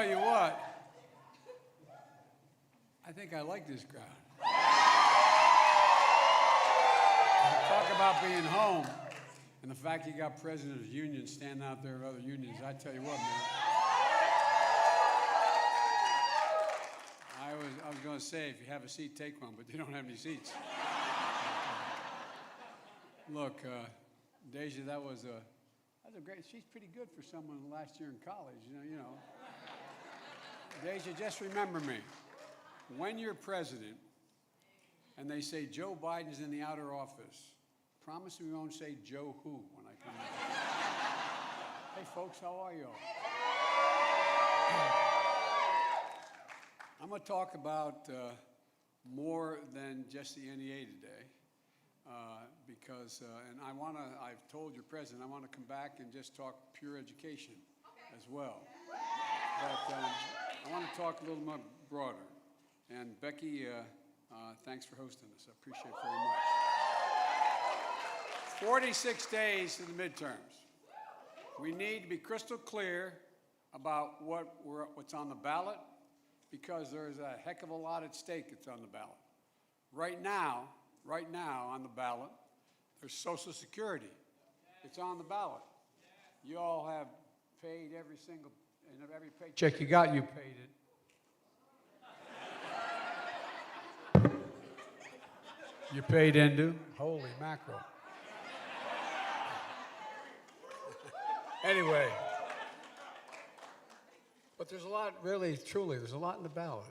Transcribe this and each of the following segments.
tell you what, I think I like this crowd. Talk about being home, and the fact you got president of unions standing out there with other unions, I tell you what, man. I was going to say, if you have a seat, take one, but you don't have any seats. Look, Deja, that was a great. She's pretty good for someone last year in college. You know. Deja, just remember me. When you're president, and they say Joe Biden's in the outer office, promise me we won't say Joe who when I come in. Hey, folks, how are you? I'm going to talk about more than just the NEA today. Because, and I've told your president, I want to come back and just talk pure education as well. But I want to talk a little more broader. And Becky, thanks for hosting us. I appreciate it very much. 46 days to the midterms. We need to be crystal clear about what's on the ballot, because there's a heck of a lot at stake that's on the ballot. Right now on the ballot, there's Social Security. It's on the ballot. You all have paid every paycheck you got, you paid it. You paid into. Holy mackerel. Anyway. But there's a lot, really, truly, there's a lot in the ballot.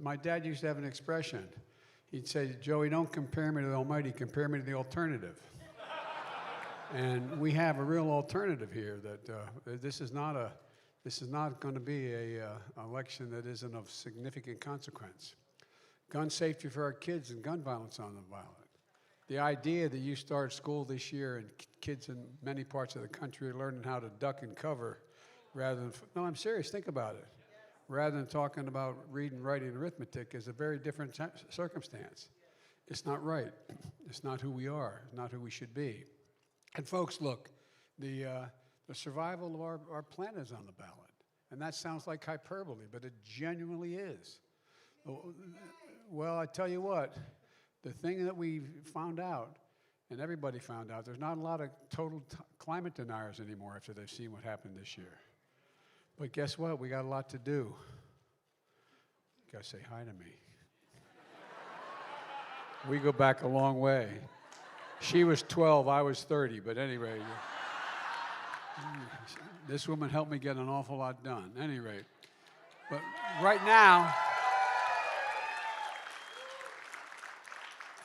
My dad used to have an expression. He'd say, Joey, don't compare me to the Almighty, compare me to the alternative. And we have a real alternative here that this is not going to be an election that isn't of significant consequence. Gun safety for our kids and gun violence on the ballot. The idea that you start school this year and kids in many parts of the country are learning how to duck and cover rather than, no, I'm serious, think about it. Rather than talking about reading, writing, and arithmetic is a very different circumstance. It's not right. It's not who we are, not who we should be. And folks, look, the survival of our planet is on the ballot. And that sounds like hyperbole, but it genuinely is. Well, I tell you what, the thing that we found out, and everybody found out, there's not a lot of total climate deniers anymore after they've seen what happened this year. But guess what? We got a lot to do. You gotta say hi to me. We go back a long way. She was 12, I was 30, but anyway, this woman helped me get an awful lot done. At any rate, but right now,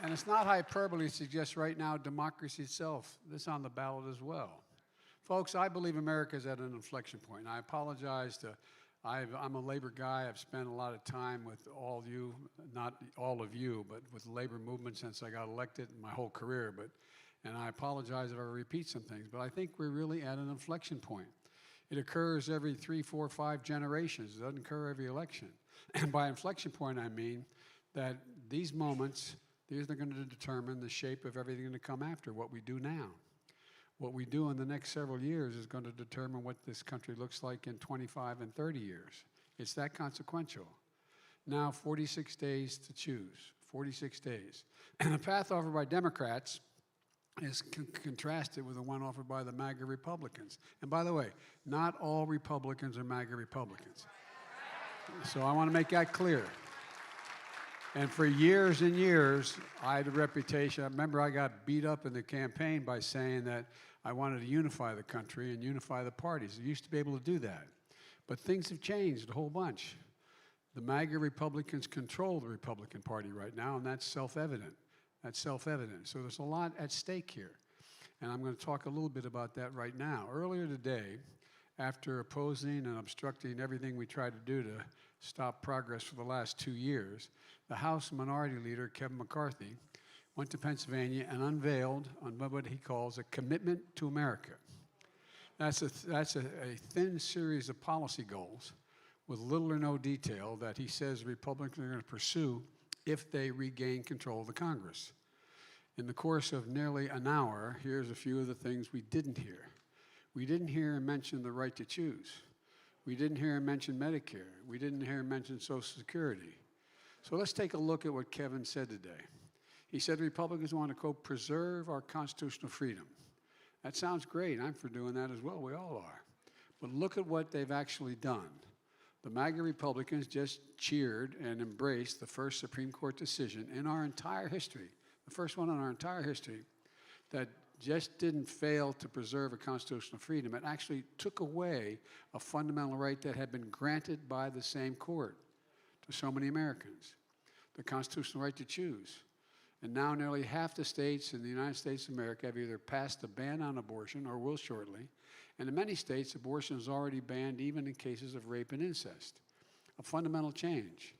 and it's not hyperbole to suggest right now democracy itself, this is on the ballot as well. Folks, I believe America's at an inflection point. I apologize I'm a labor guy. I've spent a lot of time with all of you, not all of you, but with the labor movement since I got elected my whole career. And I apologize if I repeat some things, but I think we're really at an inflection point. It occurs every 3, 4, 5 generations. It doesn't occur every election. And by inflection point, I mean that these moments, these are going to determine the shape of everything to come after, what we do now. What we do in the next several years is going to determine what this country looks like in 25 and 30 years. It's that consequential. Now, 46 days to choose, 46 days. And the path offered by Democrats is contrasted with the one offered by the MAGA Republicans. And by the way, not all Republicans are MAGA Republicans. So I want to make that clear. And for years and years, I had a reputation. I remember I got beat up in the campaign by saying that I wanted to unify the country and unify the parties. I used to be able to do that. But things have changed a whole bunch. The MAGA Republicans control the Republican Party right now, and that's self-evident. That's self-evident. So there's a lot at stake here. And I'm going to talk a little bit about that right now. Earlier today, after opposing and obstructing everything we tried to do to stop progress for the last 2 years, the House Minority Leader, Kevin McCarthy, went to Pennsylvania and unveiled on what he calls a commitment to America. That's a thin series of policy goals with little or no detail that he says Republicans are going to pursue if they regain control of the Congress. In the course of nearly an hour, here's a few of the things we didn't hear. We didn't hear him mention the right to choose. We didn't hear him mention Medicare. We didn't hear him mention Social Security. So let's take a look at what Kevin said today. He said Republicans want to, quote, preserve our constitutional freedom. That sounds great. I'm for doing that as well. We all are. But look at what they've actually done. The MAGA Republicans just cheered and embraced the first Supreme Court decision in our entire history, the first one in our entire history, that just didn't fail to preserve a constitutional freedom. It actually took away a fundamental right that had been granted by the same court to so many Americans, the constitutional right to choose. And now nearly half the states in the United States of America have either passed a ban on abortion or will shortly. And in many states, abortion is already banned even in cases of rape and incest. A fundamental change.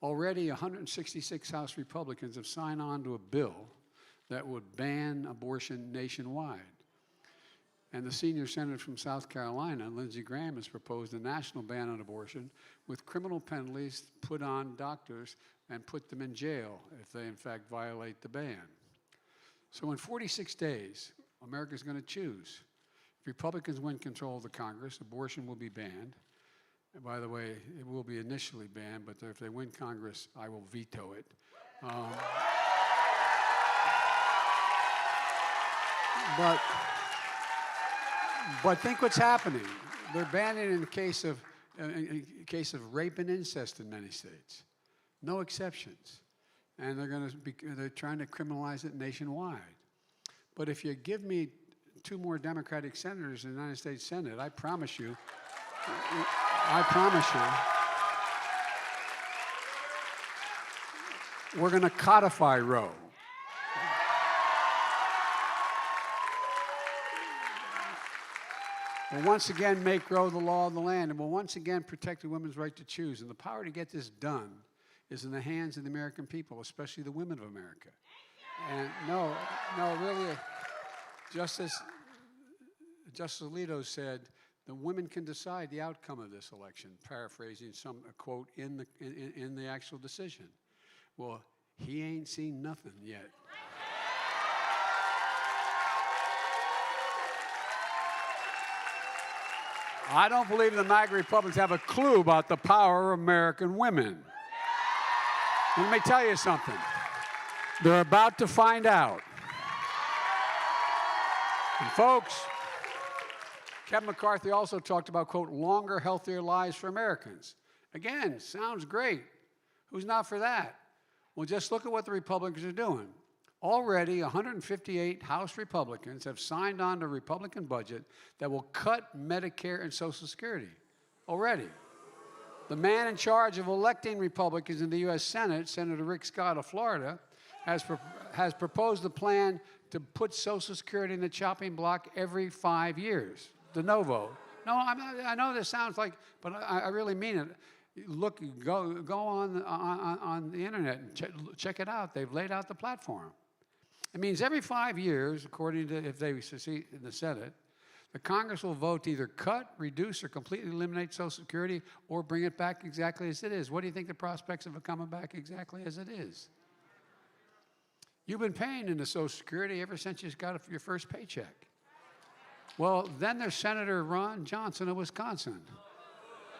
Already 166 House Republicans have signed on to a bill that would ban abortion nationwide. And the senior senator from South Carolina, Lindsey Graham, has proposed a national ban on abortion with criminal penalties put on doctors and put them in jail if they, in fact, violate the ban. So in 46 days, America's going to choose. If Republicans win control of the Congress, abortion will be banned. And by the way, it will be initially banned, but if they win Congress, I will veto it. But think what's happening. They're banning it in case of rape and incest in many states. No exceptions. And they're trying to criminalize it nationwide. But if you give me 2 more Democratic senators in the United States Senate, I promise you, we're going to codify Roe. We'll once again make Roe the law of the land, and we'll once again protect a woman's right to choose. And the power to get this done is in the hands of the American people, especially the women of America. And no, really, Justice Alito said the women can decide the outcome of this election, paraphrasing a quote in the actual decision. Well, he ain't seen nothing yet. I don't believe the MAGA Republicans have a clue about the power of American women. Let me tell you something. They're about to find out. And folks, Kevin McCarthy also talked about, quote, longer, healthier lives for Americans. Again, sounds great. Who's not for that? Well, just look at what the Republicans are doing. Already, 158 House Republicans have signed on to a Republican budget that will cut Medicare and Social Security. Already. The man in charge of electing Republicans in the U.S. Senate, Senator Rick Scott of Florida, has proposed a plan to put Social Security in the chopping block every 5 years. De novo. No, I know this sounds like, but I really mean it. Look, go on the internet and check it out. They've laid out the platform. It means every 5 years, according to if they succeed in the Senate, the Congress will vote to either cut, reduce, or completely eliminate Social Security or bring it back exactly as it is. What do you think the prospects of it coming back exactly as it is? You've been paying into Social Security ever since you got your first paycheck. Well, then there's Senator Ron Johnson of Wisconsin.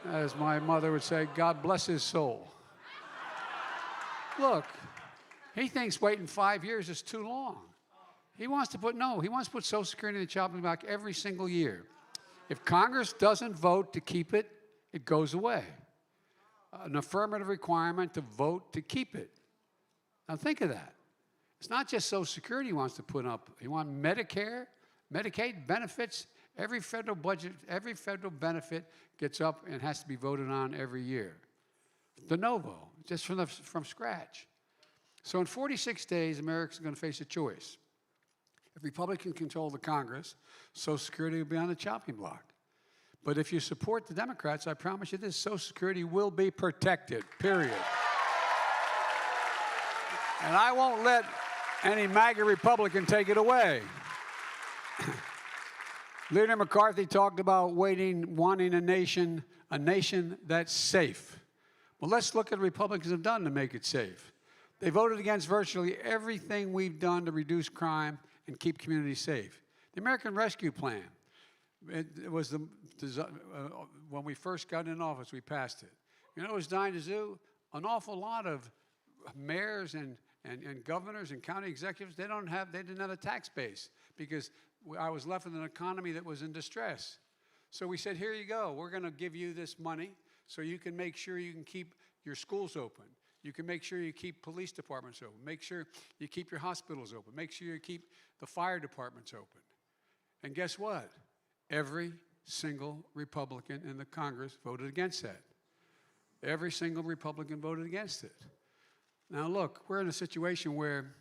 As my mother would say, God bless his soul. Look, he thinks waiting 5 years is too long. He wants to put Social Security in the chopping block every single year. If Congress doesn't vote to keep it, it goes away. An affirmative requirement to vote to keep it. Now think of that. It's not just Social Security he wants to put up. He wants Medicare, Medicaid benefits. Every federal budget, every federal benefit gets up and has to be voted on every year. De novo, just from scratch. So in 46 days, America's going to face a choice. If Republicans control the Congress, Social Security will be on the chopping block. But if you support the Democrats, I promise you this, Social Security will be protected, period. And I won't let any MAGA Republican take it away. Leader McCarthy talked about wanting a nation that's safe. Well, let's look at what Republicans have done to make it safe. They voted against virtually everything we've done to reduce crime and keep communities safe. The American Rescue Plan, It was when we first got in office, we passed it. You know what it was dying to do? An awful lot of mayors and governors and county executives, they didn't have a tax base because I was left with an economy that was in distress. So we said, here you go. We're going to give you this money so you can make sure you can keep your schools open. You can make sure you keep police departments open. Make sure you keep your hospitals open. Make sure you keep the fire departments open. And guess what? Every single Republican in the Congress voted against that. Every single Republican voted against it. Now look, we're in a situation where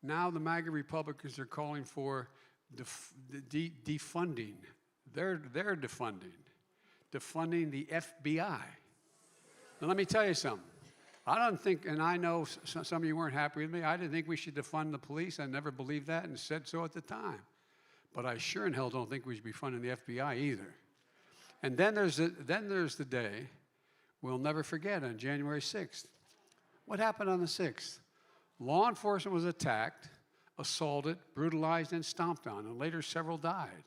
now the MAGA Republicans are calling for defunding. They're defunding the FBI. Now let me tell you something. I don't think, and I know some of you weren't happy with me, I didn't think we should defund the police. I never believed that and said so at the time. But I sure in hell don't think we should be funding the FBI either. And then there's the day we'll never forget, on January 6th. What happened on the 6th? Law enforcement was attacked, assaulted, brutalized, and stomped on, and later several died.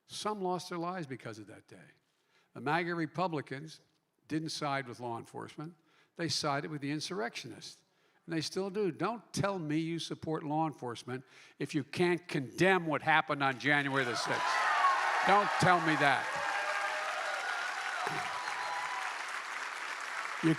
Some lost their lives because of that day. The MAGA Republicans didn't side with law enforcement. They sided with the insurrectionists, and they still do. Don't tell me you support law enforcement if you can't condemn what happened on January the 6th. Don't tell me that. You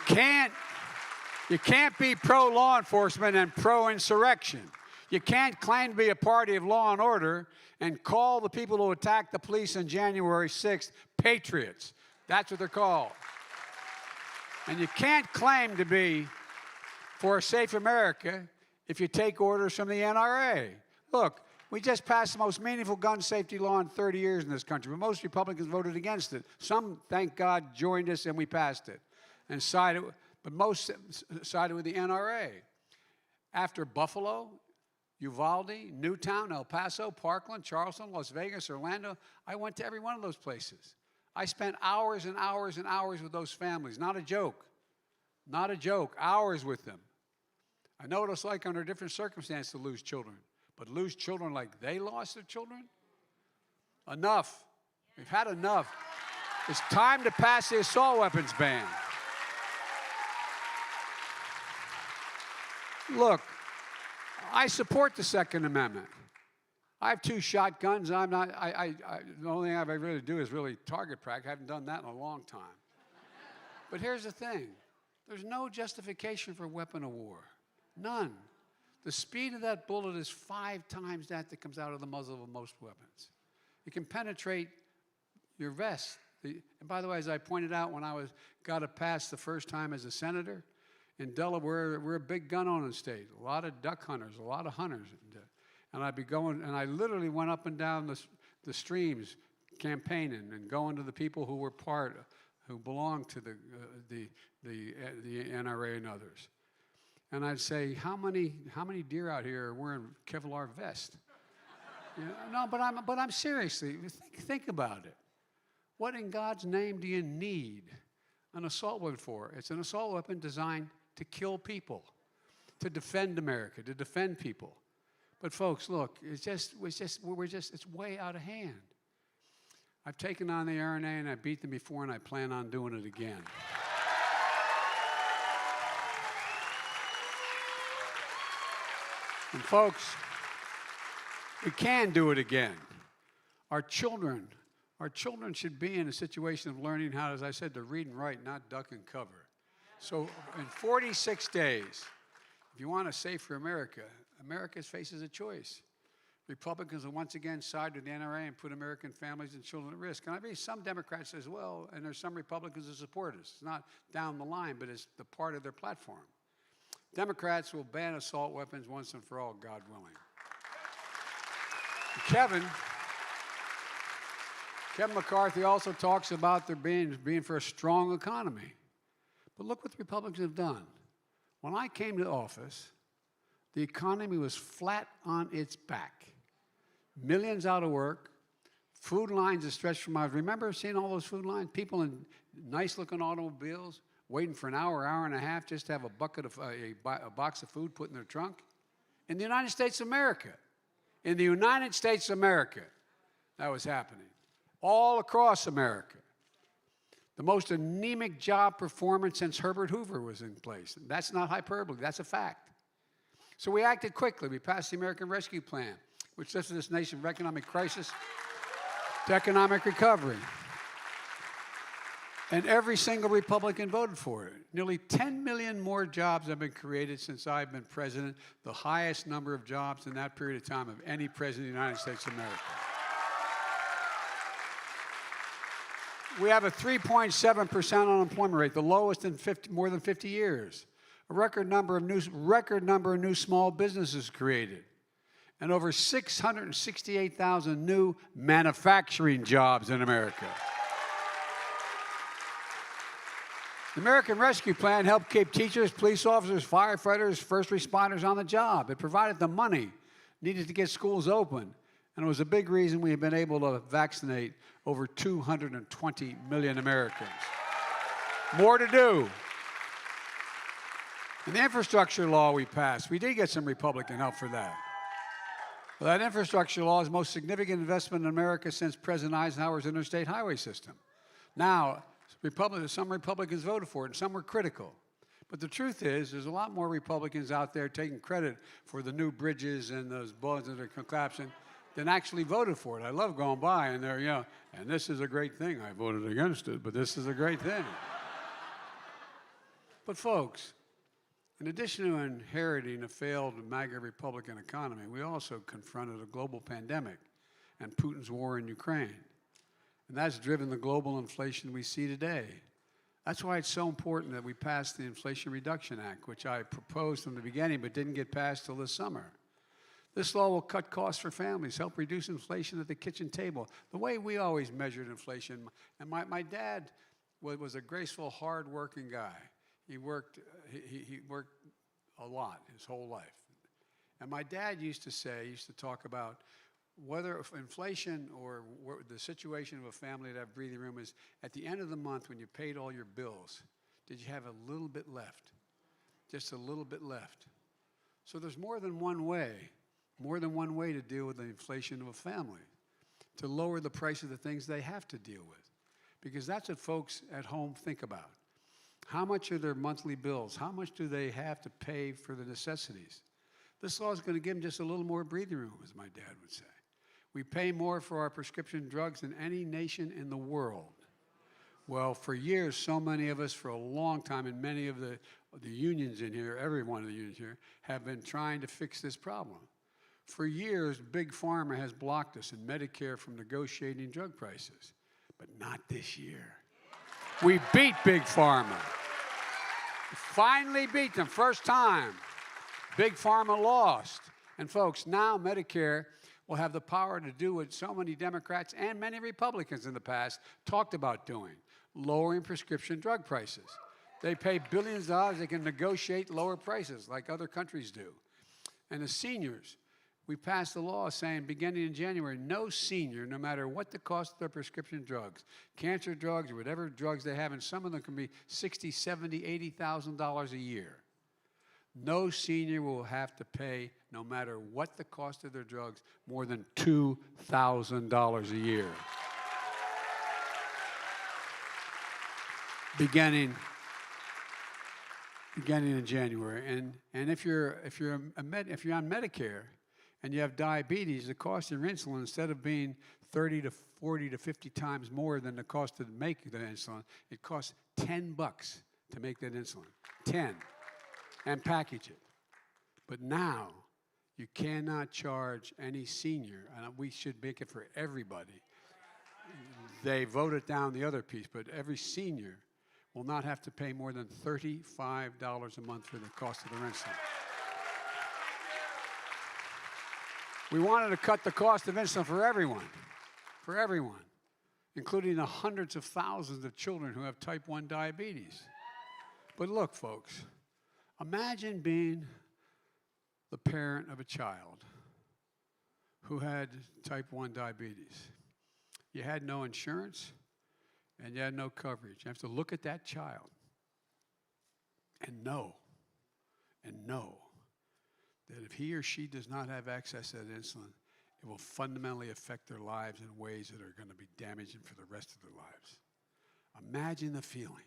can't be pro-law enforcement and pro-insurrection. You can't claim to be a party of law and order and call the people who attacked the police on January 6th patriots. That's what they're called. And you can't claim to be for a safe America if you take orders from the NRA. Look, we just passed the most meaningful gun safety law in 30 years in this country, but most Republicans voted against it. Some, thank God, joined us and we passed it. And sided, but most sided with the NRA. After Buffalo, Uvalde, Newtown, El Paso, Parkland, Charleston, Las Vegas, Orlando, I went to every one of those places. I spent hours and hours and hours with those families. Not a joke. Not a joke. Hours with them. I know what it's like under different circumstances to lose children. But lose children like they lost their children? Enough. We've had enough. It's time to pass the assault weapons ban. Look, I support the Second Amendment. I have 2 shotguns. The only thing I really do is really target practice. I haven't done that in a long time. But here's the thing. There's no justification for weapon of war. None. The speed of that bullet is 5 times that comes out of the muzzle of most weapons. It can penetrate your vest. And by the way, as I pointed out when I got it passed the first time as a senator, in Delaware, we're a big gun-owning state. A lot of duck hunters, a lot of hunters. And I'd be going, and I literally went up and down the streams campaigning and going to the people who were who belonged to the NRA and others. And I'd say, how many deer out here are wearing Kevlar vests? You know, no, but I'm seriously, think about it. What in God's name do you need an assault weapon for? It's an assault weapon designed to kill people, to defend America, to defend people. But folks, look, it's way out of hand. I've taken on the RNA and I beat them before and I plan on doing it again. And folks, we can do it again. Our children should be in a situation of learning how, as I said, to read and write, not duck and cover. So in 46 days, if you want a safer America, America faces a choice. Republicans will once again side with the NRA and put American families and children at risk. And I mean, some Democrats as well, and there's some Republicans who support us. It's not down the line, but it's the part of their platform. Democrats will ban assault weapons once and for all, God willing. Kevin McCarthy also talks about there being for a strong economy. But look what the Republicans have done. When I came to office, the economy was flat on its back. Millions out of work. Food lines that stretched for miles. Remember seeing all those food lines? People in nice-looking automobiles waiting for an hour and a half just to have a box of food put in their trunk? In the United States of America. In the United States of America, that was happening. all across America. The most anemic job performance since Herbert Hoover was in place. That's not hyperbole, that's a fact. So we acted quickly. We passed the American Rescue Plan, which lifted this nation from economic crisis to economic recovery. And every single Republican voted for it. Nearly 10 million more jobs have been created since I've been president, the highest number of jobs in that period of time of any president of the United States of America. We have a 3.7% unemployment rate, the lowest in more than 50 years. A record number of new small businesses created, and over 668,000 new manufacturing jobs in America. The American Rescue Plan helped keep teachers, police officers, firefighters, first responders on the job. It provided the money needed to get schools open, and it was a big reason we have been able to vaccinate over 220 million Americans. More to do. And the infrastructure law we passed, we did get some Republican help for that. Well, that infrastructure law is the most significant investment in America since President Eisenhower's interstate highway system. Now, some Republicans voted for it, and some were critical. But the truth is, there's a lot more Republicans out there taking credit for the new bridges and those buildings that are collapsing than actually voted for it. I love going by, and they're, and this is a great thing. I voted against it, but this is a great thing. But folks, in addition to inheriting a failed MAGA Republican economy, we also confronted a global pandemic and Putin's war in Ukraine. And that's driven the global inflation we see today. That's why it's so important that we pass the Inflation Reduction Act, which I proposed from the beginning but didn't get passed till this summer. This law will cut costs for families, help reduce inflation at the kitchen table, the way we always measured inflation. And my dad was a graceful, hard-working guy. He worked a lot his whole life. And my dad used to talk about whether inflation or the situation of a family that have breathing room is at the end of the month when you paid all your bills, did you have a little bit left? Just a little bit left. So there's more than one way to deal with the inflation of a family, to lower the price of the things they have to deal with. Because that's what folks at home think about. How much are their monthly bills? How much do they have to pay for the necessities? This law is going to give them just a little more breathing room, as my dad would say. We pay more for our prescription drugs than any nation in the world. Well, for years, so many of us, for a long time, and many of the unions in here, every one of the unions here, have been trying to fix this problem. For years, Big Pharma has blocked us and Medicare from negotiating drug prices, but not this year. We beat Big Pharma. We finally beat them, first time. Big Pharma lost. And folks, now Medicare will have the power to do what so many Democrats and many Republicans in the past talked about doing, lowering prescription drug prices. They pay billions of dollars, they can negotiate lower prices like other countries do. And the seniors, we passed a law saying beginning in January, no senior, no matter what the cost of their prescription drugs, cancer drugs or whatever drugs they have, and some of them can be $60,000, $70,000, $80,000 a year. No senior will have to pay, no matter what the cost of their drugs, more than $2,000 a year. Beginning in January. And if you're on Medicare and you have diabetes, the cost of your insulin, instead of being 30 to 40 to 50 times more than the cost to make the insulin, it costs $10 to make that insulin. 10. And package it. But now, you cannot charge any senior, and we should make it for everybody. They voted down the other piece, but every senior will not have to pay more than $35 a month for the cost of their insulin. We wanted to cut the cost of insulin for everyone, including the hundreds of thousands of children who have type 1 diabetes. But look, folks, imagine being the parent of a child who had type 1 diabetes. You had no insurance and you had no coverage. You have to look at that child and know that if he or she does not have access to that insulin, it will fundamentally affect their lives in ways that are going to be damaging for the rest of their lives. Imagine the feeling.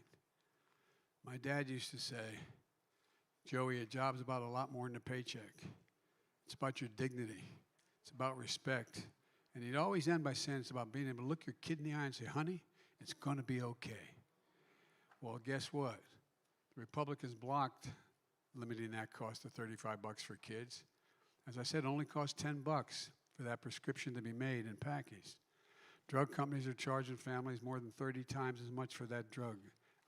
My dad used to say, Joey, a job's about a lot more than a paycheck. It's about your dignity. It's about respect. And he'd always end by saying it's about being able to look your kid in the eye and say, honey, it's going to be okay. Well, guess what? The Republicans blocked limiting that cost to $35 for kids. As I said, it only costs $10 for that prescription to be made and packaged. Drug companies are charging families more than 30 times as much for that drug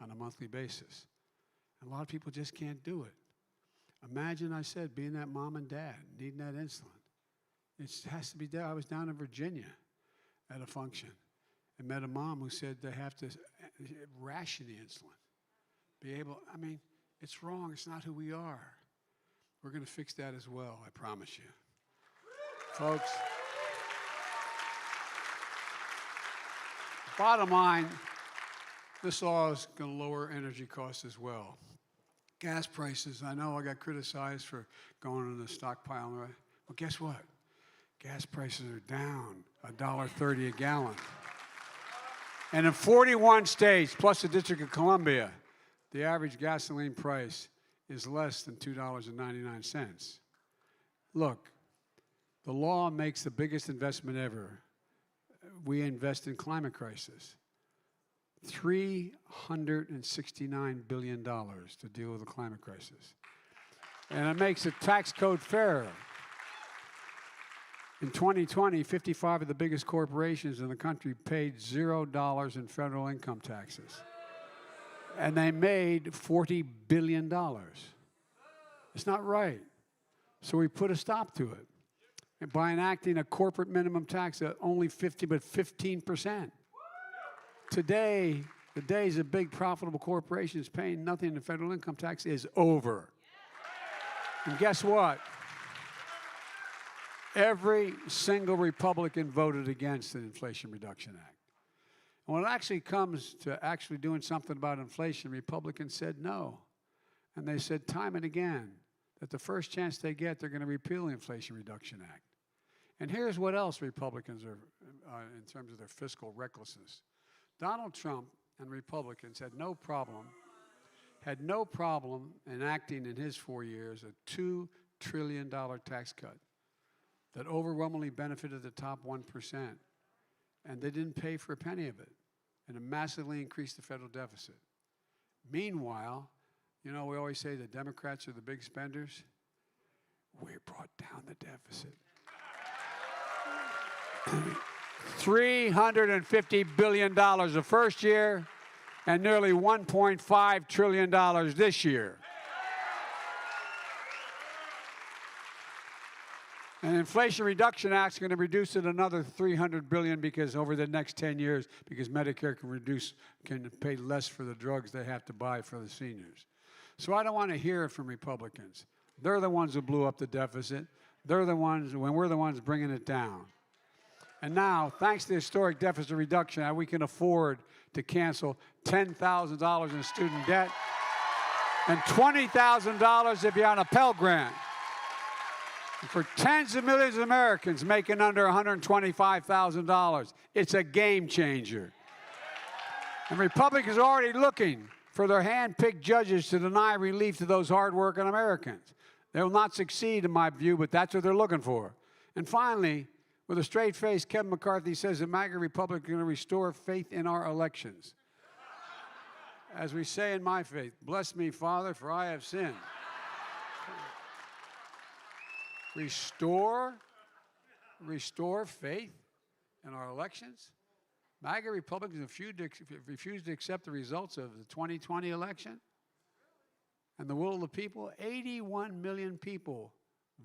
on a monthly basis. And a lot of people just can't do it. Imagine, I said, being that mom and dad, needing that insulin. It has to be there. I was down in Virginia at a function and met a mom who said they have to ration the insulin. It's wrong. It's not who we are. We're going to fix that as well, I promise you. Folks, bottom line, this law is going to lower energy costs as well. Gas prices, I know I got criticized for going in the stockpile. Well, guess what? Gas prices are down $1.30 a gallon. And in 41 states, plus the District of Columbia, the average gasoline price is less than $2.99. Look, the law makes the biggest investment ever. We invest in climate crisis. $369 billion to deal with the climate crisis. And it makes the tax code fairer. In 2020, 55 of the biggest corporations in the country paid $0 in federal income taxes. And they made $40 billion. It's not right. So we put a stop to it. And by enacting a corporate minimum tax at only 15%. Today, the days of big profitable corporations paying nothing in federal income tax is over. And guess what? Every single Republican voted against the Inflation Reduction Act. And when it actually comes to actually doing something about inflation, Republicans said no. And they said time and again that the first chance they get, they're going to repeal the Inflation Reduction Act. And here's what else Republicans are, in terms of their fiscal recklessness. Donald Trump and Republicans had no problem enacting in his 4 years a $2 trillion tax cut that overwhelmingly benefited the top 1%. And they didn't pay for a penny of it. And it massively increased the federal deficit. Meanwhile, we always say the Democrats are the big spenders. We brought down the deficit. $350 billion the first year and nearly $1.5 trillion this year. And the Inflation Reduction Act is going to reduce it another $300 billion because over the next 10 years, because Medicare can pay less for the drugs they have to buy for the seniors. So I don't want to hear it from Republicans. They're the ones who blew up the deficit. We're the ones bringing it down. And now, thanks to the historic deficit reduction act, we can afford to cancel $10,000 in student debt and $20,000 if you're on a Pell Grant. For tens of millions of Americans making under $125,000, it's a game changer. And Republicans are already looking for their hand-picked judges to deny relief to those hard-working Americans. They will not succeed, in my view, but that's what they're looking for. And finally, with a straight face, Kevin McCarthy says that MAGA Republicans are going to restore faith in our elections. As we say in my faith, bless me, Father, for I have sinned. Restore faith in our elections? MAGA Republicans refused to accept the results of the 2020 election and the will of the people. 81 million people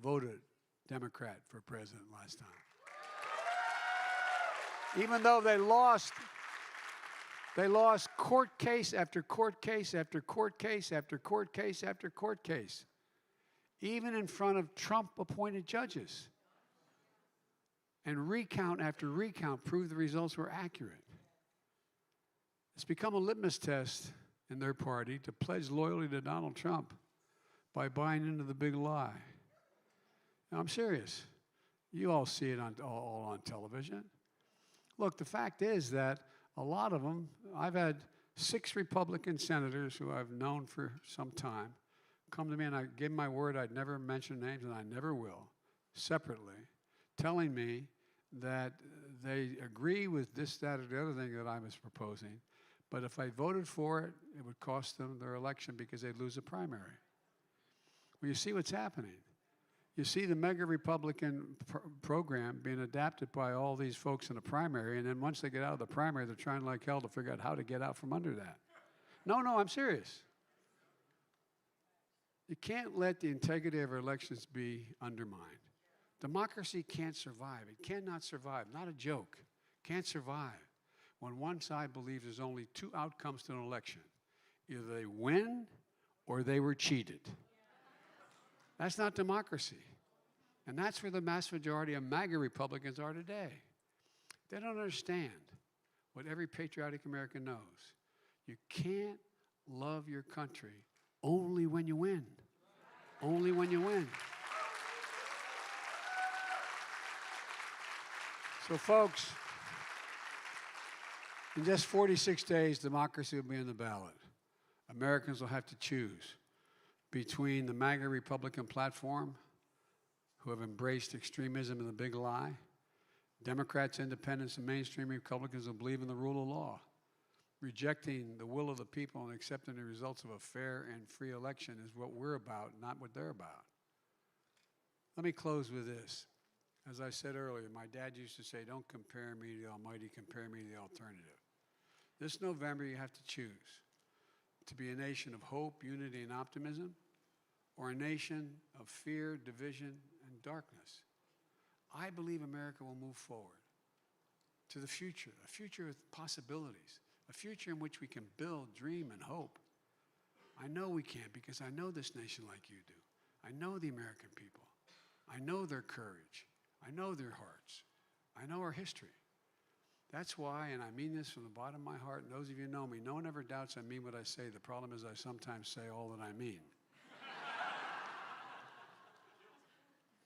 voted Democrat for president last time. Even though they lost court case after court case after court case after court case after court case, even in front of Trump-appointed judges. And recount after recount proved the results were accurate. It's become a litmus test in their party to pledge loyalty to Donald Trump by buying into the big lie. Now, I'm serious. You all see it all on television. Look, the fact is that a lot of them, I've had 6 Republican senators who I've known for some time come to me, and I gave my word I'd never mention names, and I never will, separately, telling me that they agree with this, that, or the other thing that I was proposing, but if I voted for it, it would cost them their election because they'd lose a primary. Well, you see what's happening. You see the mega Republican program being adapted by all these folks in the primary, and then once they get out of the primary, they're trying like hell to figure out how to get out from under that. No, I'm serious. You can't let the integrity of our elections be undermined. Democracy can't survive. It cannot survive. Not a joke. Can't survive when one side believes there's only 2 outcomes to an election. Either they win or they were cheated. That's not democracy. And that's where the mass majority of MAGA Republicans are today. They don't understand what every patriotic American knows. You can't love your country only when you win. Only when you win. So folks, in just 46 days, democracy will be in the ballot. Americans will have to choose between the MAGA Republican platform, who have embraced extremism and the big lie, Democrats, independents, and mainstream Republicans who believe in the rule of law. Rejecting the will of the people and accepting the results of a fair and free election is what we're about, not what they're about. Let me close with this. As I said earlier, my dad used to say, don't compare me to the Almighty, compare me to the alternative. This November, you have to choose to be a nation of hope, unity, and optimism, or a nation of fear, division, and darkness. I believe America will move forward to the future, a future with possibilities, a future in which we can build, dream, and hope. I know we can because I know this nation like you do. I know the American people. I know their courage. I know their hearts. I know our history. That's why, and I mean this from the bottom of my heart, and those of you who know me, no one ever doubts I mean what I say. The problem is I sometimes say all that I mean.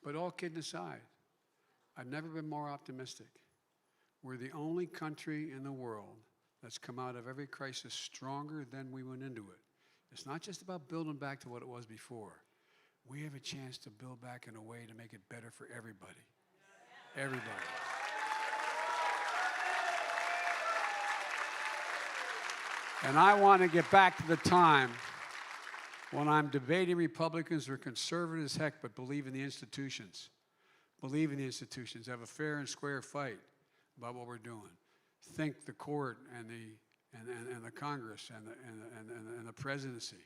But all kidding aside, I've never been more optimistic. We're the only country in the world that's come out of every crisis stronger than we went into it. It's not just about building back to what it was before. We have a chance to build back in a way to make it better for everybody. Everybody. And I want to get back to the time when I'm debating Republicans who are conservative as heck but believe in the institutions. Believe in the institutions. Have a fair and square fight about what we're doing. Think the court and the Congress and the presidency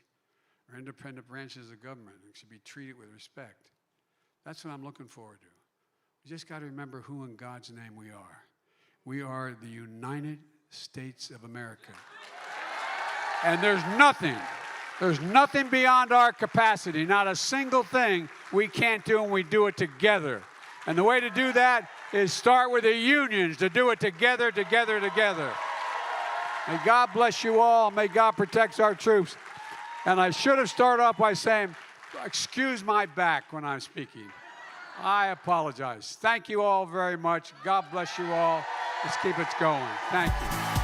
are independent branches of government and should be treated with respect. That's what I'm looking forward to. We just got to remember who in God's name we are. We are the United States of America. And there's nothing beyond our capacity, not a single thing we can't do, and we do it together. And the way to do that is start with the unions, to do it together, together, together. May God bless you all. May God protect our troops. And I should have started off by saying, excuse my back when I'm speaking. I apologize. Thank you all very much. God bless you all. Let's keep it going. Thank you.